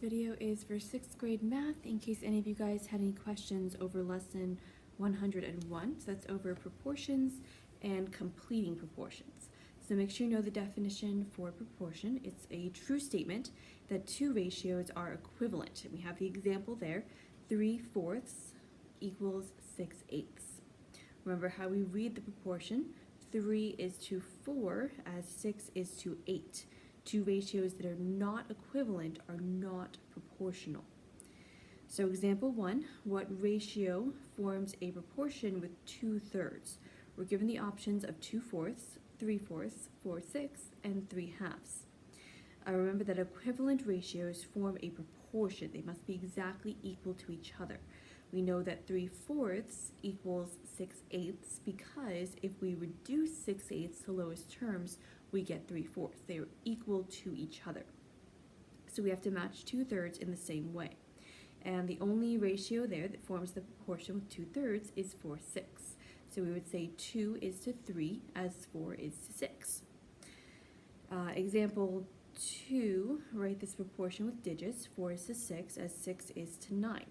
video is for 6th grade math, in case any of you guys had any questions over lesson 101. So that's over proportions and completing proportions. So make sure you know the definition for proportion. It's a true statement that two ratios are equivalent. And we have the example there, 3/4 equals 6/8. Remember how we read the proportion. 3 is to 4 as 6 is to 8. Two ratios that are not equivalent are not proportional. So example 1, what ratio forms a proportion with 2/3? We're given the options of 2/4, 3/4, 4/6, and 3/2. Remember that equivalent ratios form a proportion. They must be exactly equal to each other. We know that 3/4 equals 6/8 because if we reduce 6/8 to lowest terms, we get 3/4. They are equal to each other. So we have to match 2/3 in the same way. And the only ratio there that forms the proportion with 2/3 is 4/6. So we would say 2 is to 3 as 4 is to 6. Example 2, write this proportion with digits. 4 is to 6 as 6 is to 9.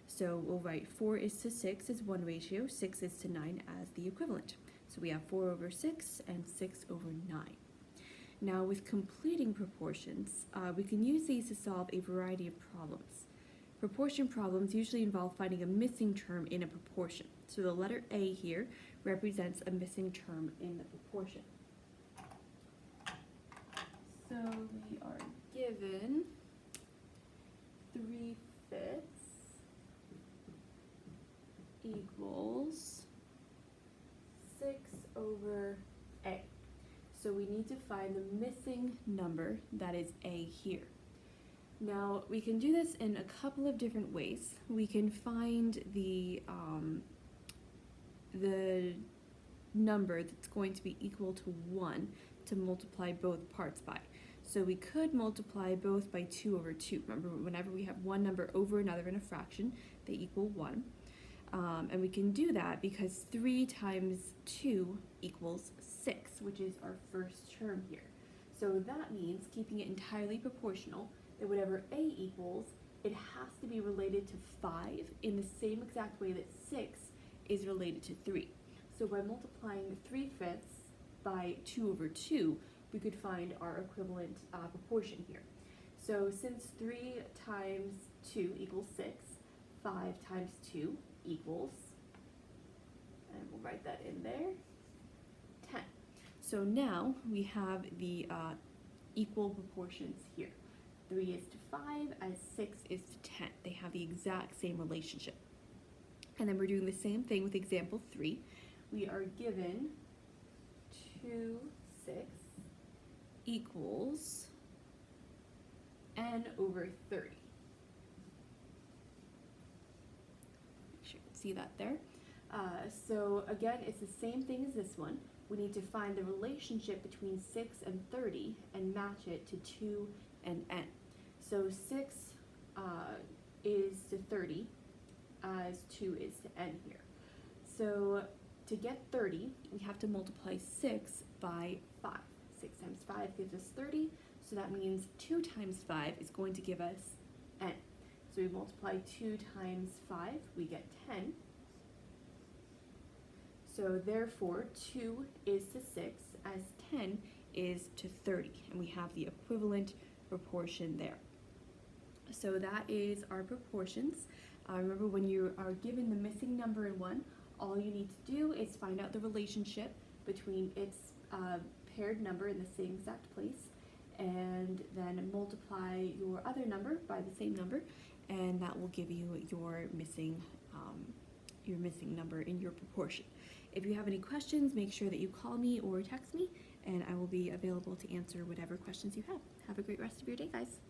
So we'll write 4 is to 6 as one ratio, 6 is to 9 as the equivalent. So we have 4 over 6 and 6 over 9. Now with completing proportions, we can use these to solve a variety of problems. Proportion problems usually involve finding a missing term in a proportion. So the letter A here represents a missing term in the proportion. So we are given 3/5 equals 6 over A. So we need to find the missing number, that is A here. Now we can do this in a couple of different ways. We can find the number that's going to be equal to 1 to multiply both parts by. So we could multiply both by 2 over 2. Remember, whenever we have one number over another in a fraction, they equal 1. And we can do that because 3 times 2 equals 6, which is our first term here. So that means, keeping it entirely proportional, that whatever A equals, it has to be related to 5 in the same exact way that 6 is related to 3. So by multiplying 3/5 by 2 over 2, we could find our equivalent proportion here. So since 3 times 2 equals 6, 5 times 2 equals, and we'll write that in there, 10. So now we have the equal proportions here. 3 is to 5 as 6 is to 10. They have the exact same relationship. And then we're doing the same thing with example 3. We are given 2/6 equals n over 30. Make sure you can see that there. So again, it's the same thing as this one. We need to find the relationship between 6 and 30 and match it to 2 and n. So 6 is to 30 as 2 is to n here. So to get 30, we have to multiply 6 by 5. 6 times 5 gives us 30, so that means 2 times 5 is going to give us n. So we multiply 2 times 5, we get 10. So therefore, 2 is to 6 as 10 is to 30, and we have the equivalent proportion there. So that is our proportions. Remember, when you are given the missing number in one, all you need to do is find out the relationship between its paired number in the same exact place, and then multiply your other number by the same number, and that will give you your missing number in your proportion. If you have any questions, make sure that you call me or text me, and I will be available to answer whatever questions you have. Have a great rest of your day, guys.